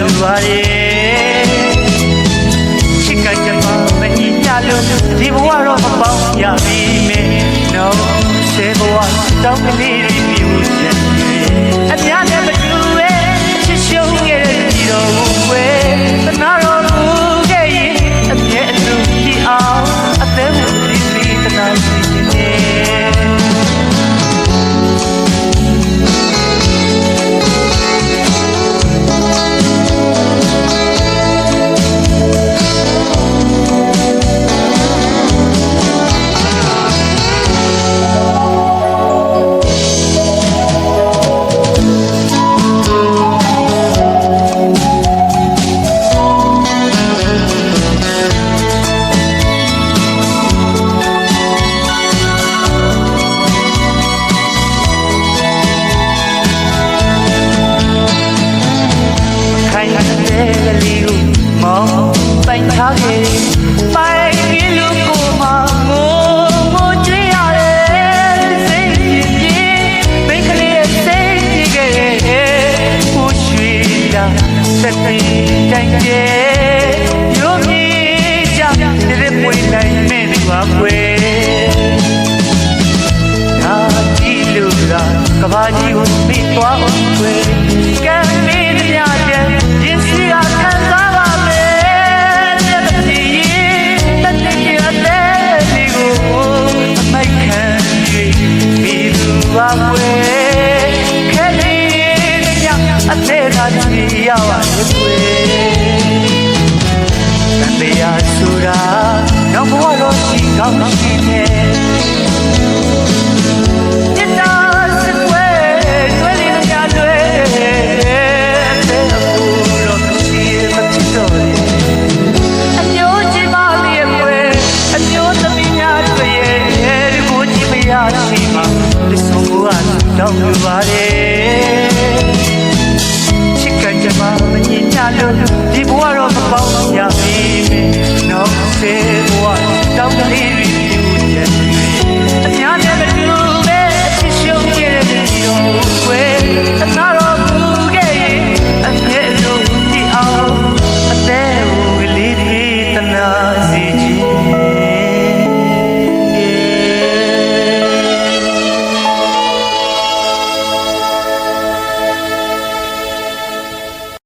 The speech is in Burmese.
လိုပါတယ်ချစ်ကကြမှာမညီညလို့ဒီဘဝတော့မပေါင်းရပြီမယ်နော်ဆဲဘဝတောင်းကလေးတွေပြူချင်အများနဲ့မတူပဲချစ်ရှုံးရဲ့ဒီတော့ဝဲတနာတော်မူခဲ့ရင်အမြဲအတူကြည့်အောင်အသက်ဝင်ပြီးတနာရှိနေပိုင်ထားခဲ့ပိုင်ပြီးလူကိုမှငိုကြွေးရတယ်စိတ်ပြင်းပြင်းမိန်းကလေးစိတ်ပြင်းခဲ့ဟိုရွှေတာစက်သိတိုင်းကျဲရိုးမြည်ကြတဲ့ပွေတိုင်းမဲ့သူအကွယ်နာကြည့်လို့ကကဘာကြီးကိုပြီးသွားအောင်ကွယ်ကံမင်းများတဲ့ရင်စီကခံစားပါဘာဝဲခဲလေးညအသေးသာကြည့်ရပါလေတန်တရားဆိုတာတော့ဘဝတော့ရှိကောင်းရှိနေညတာစကွဲတွဲလေးညတွဲတဲ့အခုတော့ရှိမချစ်တော့လေအမျိုးကြီးမလေးရဲ့ွယ်အမျိုးသမီးများတွေရဲ့ဒီကိုကြည့်မရရှိမှာတောင်းလိုပါတယ်ချစ်ကကြမှာမငြင်းညလို့ဒီဘဝတော့မပေါင်းရပြီနော်ဆေးဘဝတောင်းကလေး